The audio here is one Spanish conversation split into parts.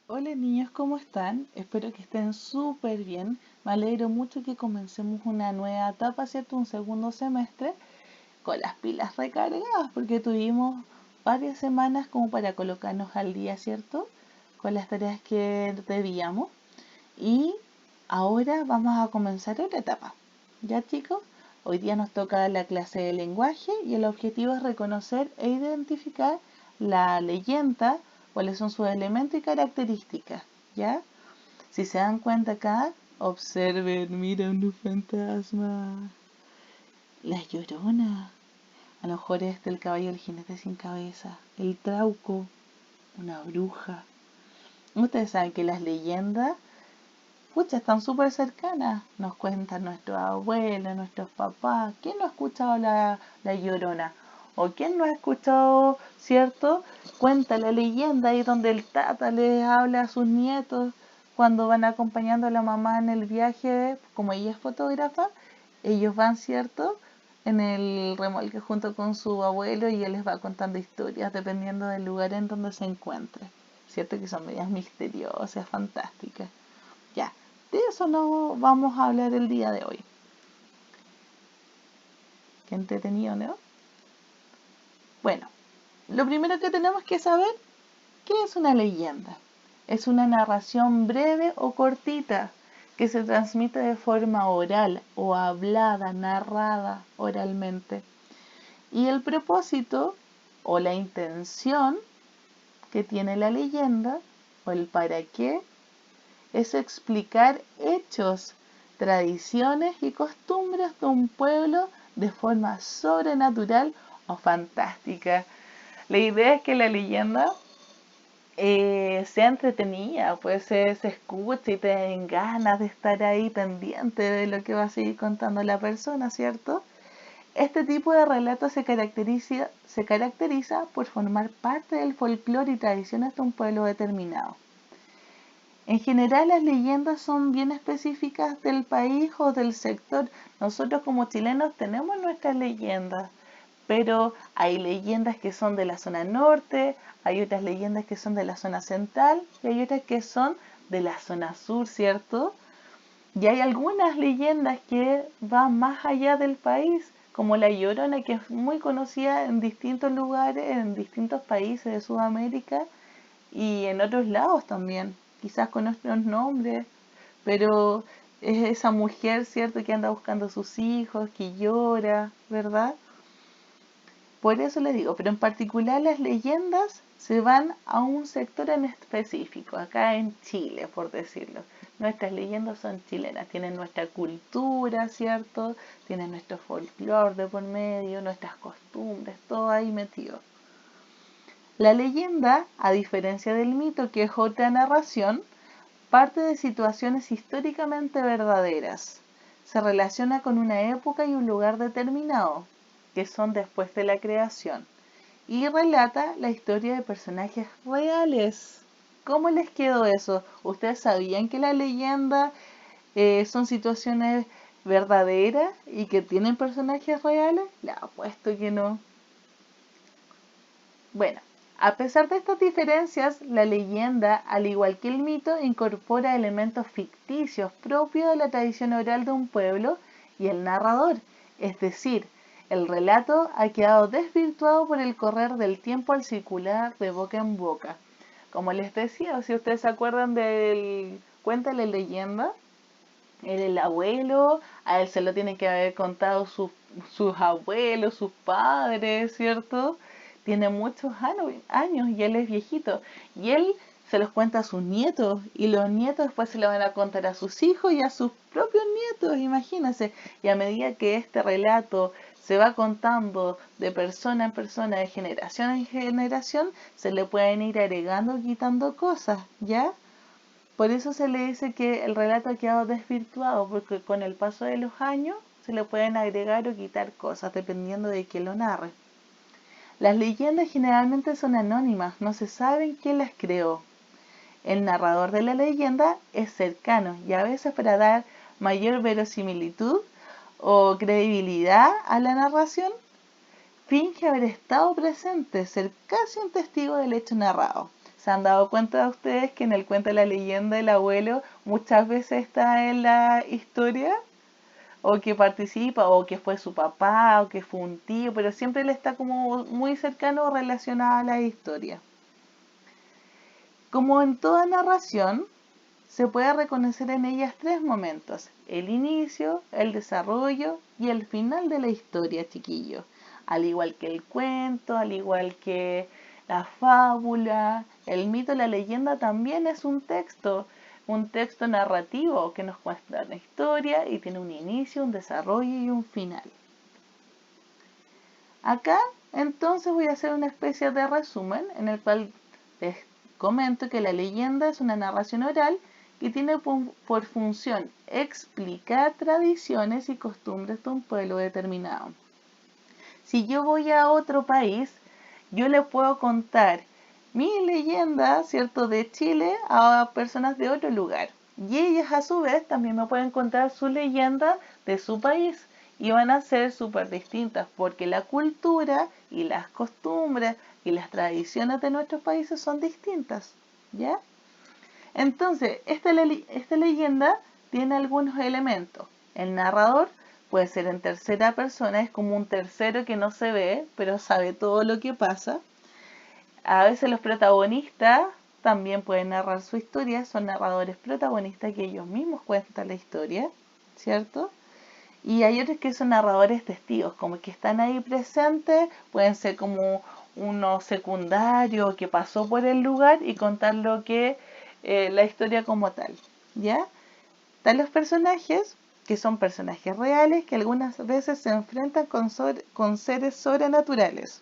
Hola niños, ¿cómo están? Espero que estén súper bien. Me alegro mucho que comencemos una nueva etapa, ¿cierto? Un segundo semestre con las pilas recargadas porque tuvimos varias semanas como para colocarnos al día, ¿cierto? Con las tareas que debíamos. Y ahora vamos a comenzar otra etapa. ¿Ya chicos? Hoy día nos toca la clase de lenguaje y el objetivo es reconocer e identificar la leyenda, cuáles son sus elementos y características. ¿Ya? Si se dan cuenta acá, observen, mira un fantasma. La Llorona. A lo mejor es el caballo del jinete sin cabeza. El Trauco. Una bruja. Ustedes saben que las leyendas pucha, están súper cercanas. Nos cuentan nuestros abuelos, nuestros papás. ¿Quién no ha escuchado la Llorona? ¿O quién no ha escuchado, cierto? Cuenta la leyenda ahí donde el tata les habla a sus nietos cuando van acompañando a la mamá en el viaje, como ella es fotógrafa, ellos van, cierto, en el remolque junto con su abuelo y él les va contando historias dependiendo del lugar en donde se encuentre. Cierto que son medias misteriosas, fantásticas. Ya, de eso no vamos a hablar el día de hoy. Qué entretenido, ¿no? Bueno, lo primero que tenemos que saber, ¿qué es una leyenda? Es una narración breve o cortita que se transmite de forma oral o hablada, narrada oralmente. Y el propósito o la intención que tiene la leyenda o el para qué es explicar hechos, tradiciones y costumbres de un pueblo de forma sobrenatural o fantástica. La idea es que la leyenda sea entretenida, pues se escuche y te den ganas de estar ahí pendiente de lo que va a seguir contando la persona, ¿cierto? Este tipo de relato se caracteriza por formar parte del folclore y tradiciones de un pueblo determinado. En general las leyendas son bien específicas del país o del sector. Nosotros como chilenos tenemos nuestras leyendas, pero hay leyendas que son de la zona norte, hay otras leyendas que son de la zona central y hay otras que son de la zona sur, ¿cierto? Y hay algunas leyendas que van más allá del país, como la Llorona, que es muy conocida en distintos lugares, en distintos países de Sudamérica y en otros lados también, quizás con otros nombres, pero es esa mujer, ¿cierto?, que anda buscando a sus hijos, que llora, ¿verdad? Por eso le digo, pero en particular las leyendas se van a un sector en específico, acá en Chile, por decirlo. Nuestras leyendas son chilenas, tienen nuestra cultura, ¿cierto? Tienen nuestro folclore de por medio, nuestras costumbres, todo ahí metido. La leyenda, a diferencia del mito, que es otra narración, parte de situaciones históricamente verdaderas. Se relaciona con una época y un lugar determinado, que son después de la creación, y relata la historia de personajes reales. ¿Cómo les quedó eso? ¿Ustedes sabían que la leyenda son situaciones verdaderas y que tienen personajes reales? Le apuesto que no. Bueno, a pesar de estas diferencias, la leyenda, al igual que el mito, incorpora elementos ficticios propios de la tradición oral de un pueblo y el narrador, es decir, el relato ha quedado desvirtuado por el correr del tiempo al circular de boca en boca. Como les decía, si ustedes se acuerdan del cuéntale leyenda, era el abuelo, a él se lo tienen que haber contado sus abuelos, sus padres, ¿cierto? Tiene muchos años y él es viejito. Y él se los cuenta a sus nietos y los nietos después se lo van a contar a sus hijos y a sus propios nietos, imagínense. Y a medida que este relato se va contando de persona en persona, de generación en generación, se le pueden ir agregando, quitando cosas, ¿ya? Por eso se le dice que el relato ha quedado desvirtuado, porque con el paso de los años se le pueden agregar o quitar cosas dependiendo de quién lo narre. Las leyendas generalmente son anónimas, no se sabe quién las creó. El narrador de la leyenda es cercano y a veces para dar mayor verosimilitud o credibilidad a la narración, finge haber estado presente, ser casi un testigo del hecho narrado. ¿Se han dado cuenta ustedes que en el cuento de la leyenda el abuelo muchas veces está en la historia? O que participa, o que fue su papá, o que fue un tío, pero siempre él está como muy cercano o relacionado a la historia. Como en toda narración, se puede reconocer en ellas tres momentos: el inicio, el desarrollo y el final de la historia, chiquillos. Al igual que el cuento, al igual que la fábula, el mito, la leyenda también es un texto narrativo que nos cuenta la historia y tiene un inicio, un desarrollo y un final. Acá entonces voy a hacer una especie de resumen en el cual les comento que la leyenda es una narración oral que tiene por función explicar tradiciones y costumbres de un pueblo determinado. Si yo voy a otro país, yo le puedo contar mi leyenda, ¿cierto?, de Chile a personas de otro lugar. Y ellas a su vez también me pueden contar su leyenda de su país. Y van a ser súper distintas porque la cultura y las costumbres y las tradiciones de nuestros países son distintas. ¿Ya? Entonces, esta leyenda tiene algunos elementos. El narrador puede ser en tercera persona, es como un tercero que no se ve, pero sabe todo lo que pasa. A veces los protagonistas también pueden narrar su historia, son narradores protagonistas que ellos mismos cuentan la historia, ¿cierto? Y hay otros que son narradores testigos, como que están ahí presentes, pueden ser como uno secundario que pasó por el lugar y contar lo que la historia como tal, ¿ya? Están los personajes, que son personajes reales, que algunas veces se enfrentan con seres sobrenaturales.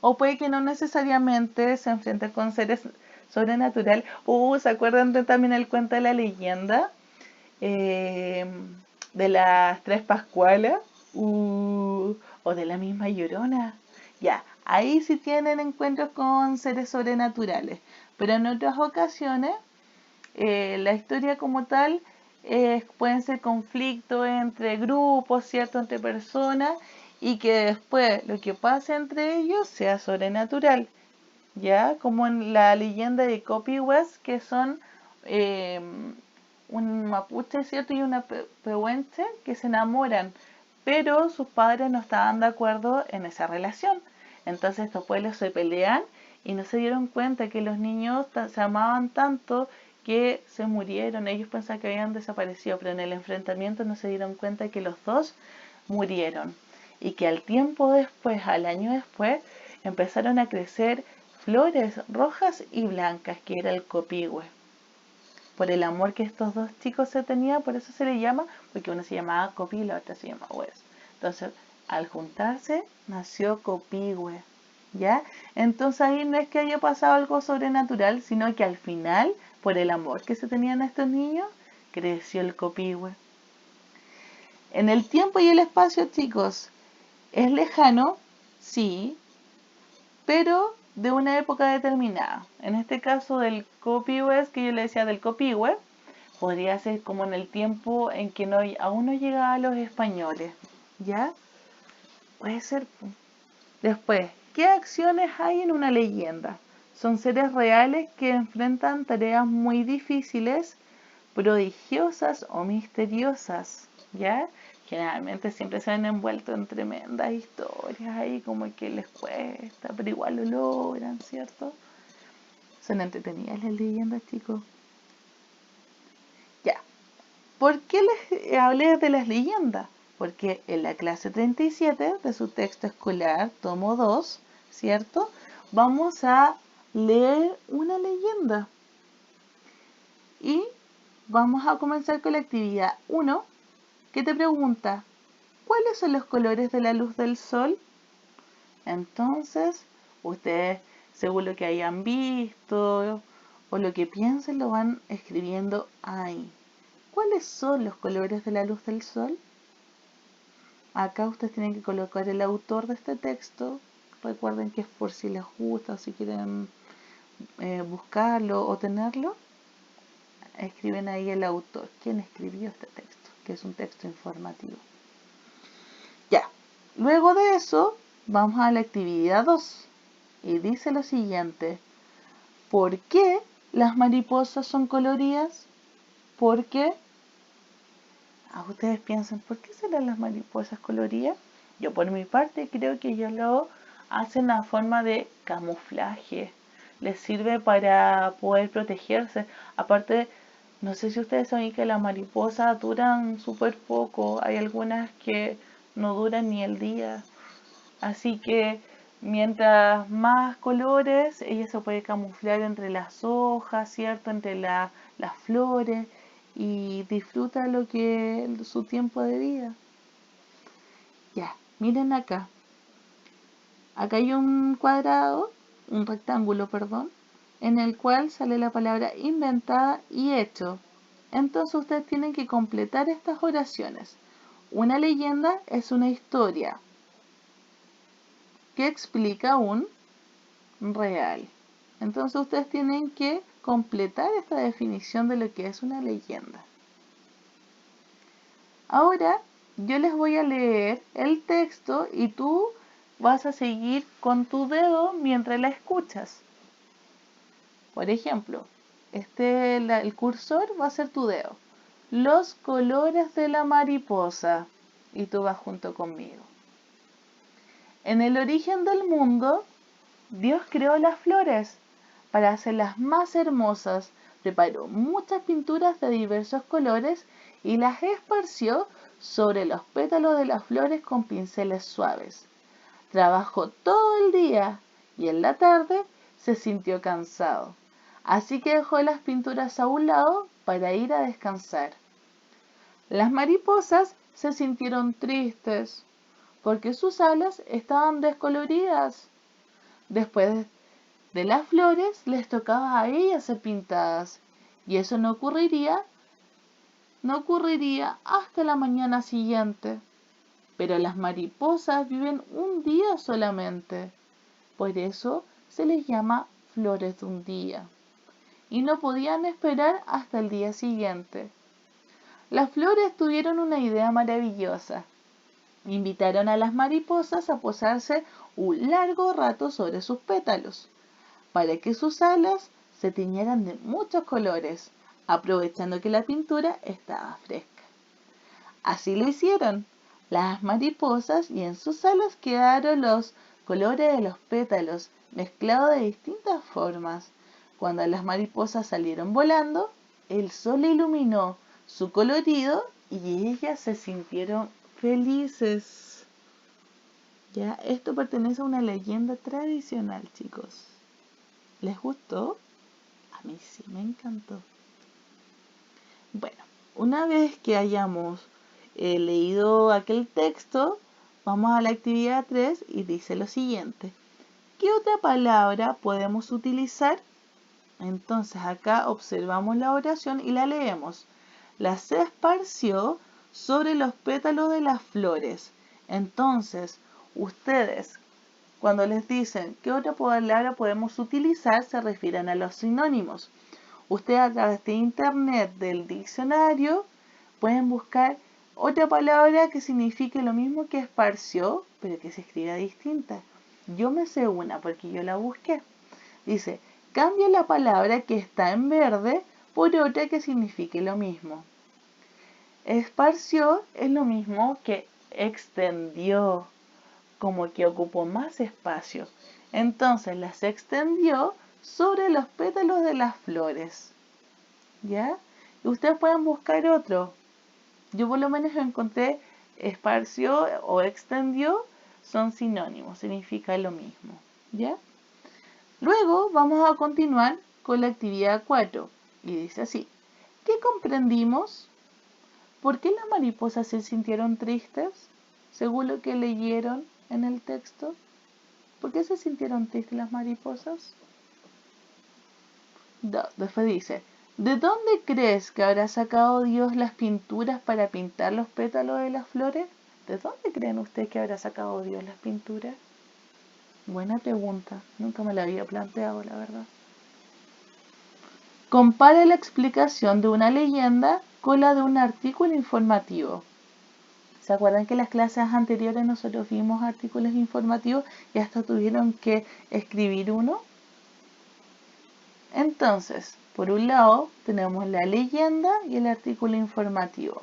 O puede que no necesariamente se enfrenten con seres sobrenaturales. ¿Se acuerdan también el cuento de la leyenda? De las tres Pascualas, o de la misma Llorona. Ya, ahí sí tienen encuentros con seres sobrenaturales, pero en otras ocasiones la historia como tal pueden ser conflictos entre grupos, ¿cierto?, entre personas, y que después lo que pase entre ellos sea sobrenatural, ¿ya? Como en la leyenda de Copihues, que son un mapuche, ¿cierto?, y una pehuenche que se enamoran, pero sus padres no estaban de acuerdo en esa relación. Entonces estos pueblos se pelean y no se dieron cuenta que los niños se amaban tanto que se murieron. Ellos pensaban que habían desaparecido, pero en el enfrentamiento no se dieron cuenta que los dos murieron. Y que al tiempo después, al año después, empezaron a crecer flores rojas y blancas, que era el copihue. Por el amor que estos dos chicos se tenían, por eso se le llama, porque uno se llamaba Copi y la otra se llama Hues. Entonces, al juntarse, nació Copihue, ¿ya? Entonces ahí no es que haya pasado algo sobrenatural, sino que al final, por el amor que se tenían estos niños, creció el Copihue. En el tiempo y el espacio, chicos, es lejano, sí, pero de una época determinada. En este caso del Copihue, que yo le decía del Copihue, podría ser como en el tiempo en que aún no llegaban los españoles, ¿ya? Puede ser. Después, ¿qué acciones hay en una leyenda? Son seres reales que enfrentan tareas muy difíciles, prodigiosas o misteriosas, ¿ya? Generalmente siempre se ven envueltos en tremendas historias ahí, como que les cuesta, pero igual lo logran, ¿cierto? Son entretenidas las leyendas, chicos. Ya. ¿Por qué les hablé de las leyendas? Porque en la clase 37 de su texto escolar, tomo 2, ¿cierto? Vamos a leer una leyenda. Y vamos a comenzar con la actividad 1, que te pregunta, ¿cuáles son los colores de la luz del sol? Entonces, ustedes, según lo que hayan visto o lo que piensen, lo van escribiendo ahí. ¿Cuáles son los colores de la luz del sol? Acá ustedes tienen que colocar el autor de este texto. Recuerden que es por si les gusta o si quieren buscarlo o tenerlo. Escriben ahí el autor. ¿Quién escribió este texto? Que es un texto informativo. Ya. Luego de eso, vamos a la actividad 2. Y dice lo siguiente. ¿Por qué las mariposas son coloridas? ¿Por qué? Ustedes piensan, ¿por qué serán las mariposas coloridas? Yo por mi parte creo que ellos lo hacen a forma de camuflaje. Les sirve para poder protegerse. Aparte, no sé si ustedes saben que las mariposas duran súper poco. Hay algunas que no duran ni el día. Así que mientras más colores, ella se puede camuflar entre las hojas, ¿cierto? Entre las flores y disfruta su tiempo de vida. Ya, miren acá. Acá hay un rectángulo, perdón, en el cual sale la palabra inventada y hecho. Entonces ustedes tienen que completar estas oraciones. Una leyenda es una historia que explica un real. Entonces ustedes tienen que completar esta definición de lo que es una leyenda. Ahora yo les voy a leer el texto y tú vas a seguir con tu dedo mientras la escuchas. Por ejemplo, el cursor va a ser tu dedo. Los colores de la mariposa. Y tú vas junto conmigo. En el origen del mundo, Dios creó las flores para hacerlas más hermosas. Preparó muchas pinturas de diversos colores y las esparció sobre los pétalos de las flores con pinceles suaves. Trabajó todo el día y en la tarde se sintió cansado. Así que dejó las pinturas a un lado para ir a descansar. Las mariposas se sintieron tristes porque sus alas estaban descoloridas. Después de las flores les tocaba a ellas ser pintadas y eso no ocurriría hasta la mañana siguiente. Pero las mariposas viven un día solamente, por eso se les llama flores de un día, y no podían esperar hasta el día siguiente. Las flores tuvieron una idea maravillosa. Invitaron a las mariposas a posarse un largo rato sobre sus pétalos, para que sus alas se tiñeran de muchos colores, aprovechando que la pintura estaba fresca. Así lo hicieron las mariposas y en sus alas quedaron los colores de los pétalos mezclados de distintas formas. Cuando las mariposas salieron volando, el sol iluminó su colorido y ellas se sintieron felices. Ya, esto pertenece a una leyenda tradicional, chicos. ¿Les gustó? A mí sí me encantó. Bueno, una vez que hayamos leído aquel texto, vamos a la actividad 3 y dice lo siguiente. ¿Qué otra palabra podemos utilizar? Entonces acá observamos la oración y la leemos. Las esparció sobre los pétalos de las flores. Entonces, ustedes, cuando les dicen qué otra palabra podemos utilizar, se refieren a los sinónimos. Ustedes a través de internet, del diccionario, pueden buscar otra palabra que signifique lo mismo que esparció, pero que se escriba distinta. Yo me sé una porque yo la busqué. Dice, cambia la palabra que está en verde por otra que signifique lo mismo. Esparció es lo mismo que extendió, como que ocupó más espacio. Entonces las extendió sobre los pétalos de las flores. ¿Ya? Y ustedes pueden buscar otro. Yo por lo menos encontré esparció o extendió, son sinónimos, significa lo mismo. ¿Ya? Luego vamos a continuar con la actividad 4 y dice así. ¿Qué comprendimos? ¿Por qué las mariposas se sintieron tristes? Según lo que leyeron en el texto. ¿Por qué se sintieron tristes las mariposas? Después dice, ¿de dónde crees que habrá sacado Dios las pinturas para pintar los pétalos de las flores? ¿De dónde creen ustedes que habrá sacado Dios las pinturas? Buena pregunta, nunca me la había planteado, la verdad. Compara la explicación de una leyenda con la de un artículo informativo. ¿Se acuerdan que en las clases anteriores nosotros vimos artículos informativos y hasta tuvieron que escribir uno? Entonces, por un lado tenemos la leyenda y el artículo informativo.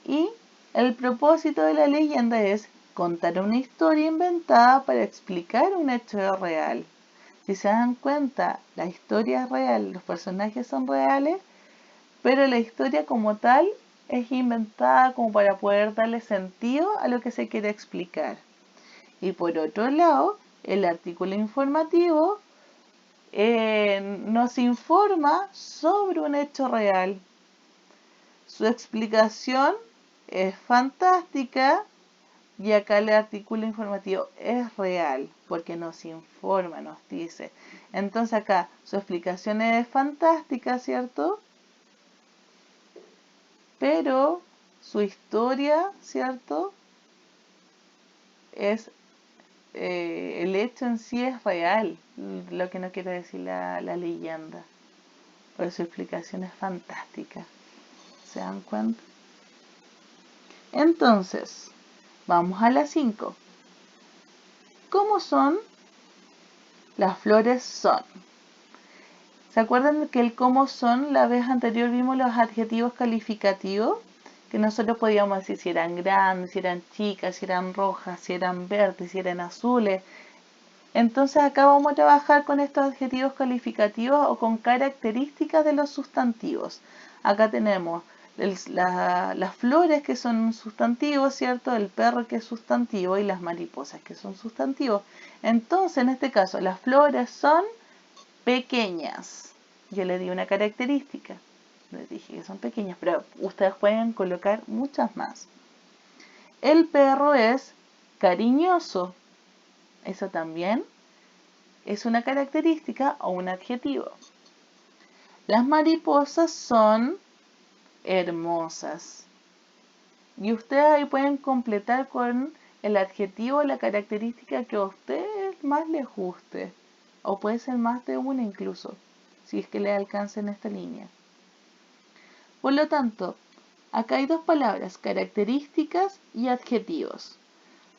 Y el propósito de la leyenda es contar una historia inventada para explicar un hecho real. Si se dan cuenta, la historia es real, los personajes son reales, pero la historia como tal es inventada como para poder darle sentido a lo que se quiere explicar. Y por otro lado, el artículo informativo nos informa sobre un hecho real. Su explicación es fantástica y acá el artículo informativo es real porque nos informa, nos dice. Entonces acá su explicación es fantástica, ¿cierto? Pero su historia, ¿cierto? Es el hecho en sí es real, lo que no quiere decir la leyenda. Pero su explicación es fantástica. ¿Se dan cuenta? Entonces, vamos a la 5. ¿Cómo son? Las flores son. ¿Se acuerdan que el cómo son, la vez anterior vimos los adjetivos calificativos? Que nosotros podíamos decir si eran grandes, si eran chicas, si eran rojas, si eran verdes, si eran azules. Entonces acá vamos a trabajar con estos adjetivos calificativos o con características de los sustantivos. Acá tenemos las flores que son sustantivos, ¿cierto? El perro que es sustantivo y las mariposas que son sustantivos. Entonces en este caso las flores son pequeñas. Yo le di una característica. Les dije que son pequeñas, pero ustedes pueden colocar muchas más. El perro es cariñoso. Eso también es una característica o un adjetivo. Las mariposas son hermosas. Y ustedes ahí pueden completar con el adjetivo o la característica que a ustedes más les guste. O puede ser más de una incluso, si es que le alcanza en esta línea. Por lo tanto, acá hay dos palabras, características y adjetivos.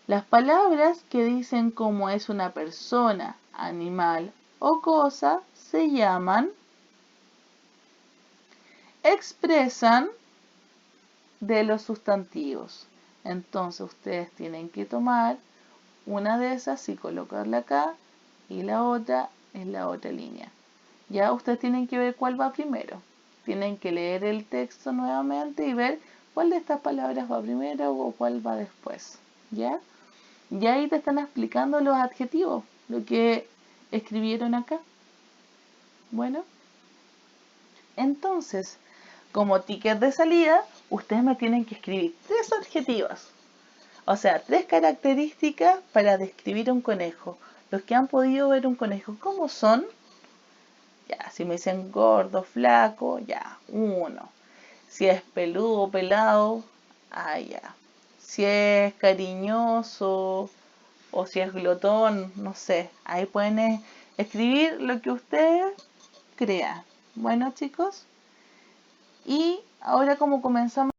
Las palabras que dicen cómo es una persona, animal o cosa se llaman, expresan de los sustantivos. Entonces ustedes tienen que tomar una de esas y colocarla acá y la otra en la otra línea. Ya ustedes tienen que ver cuál va primero. Tienen que leer el texto nuevamente y ver cuál de estas palabras va primero o cuál va después. ¿Ya? Y ahí te están explicando los adjetivos, lo que escribieron acá. Bueno, entonces, como ticket de salida, ustedes me tienen que escribir 3 adjetivos. O sea, 3 características para describir un conejo. Los que han podido ver un conejo, ¿cómo son? Ya, si me dicen gordo, flaco, ya, 1. Si es peludo, pelado, ya. Si es cariñoso o si es glotón, no sé. Ahí pueden escribir lo que ustedes crean. Bueno, chicos. Y ahora como comenzamos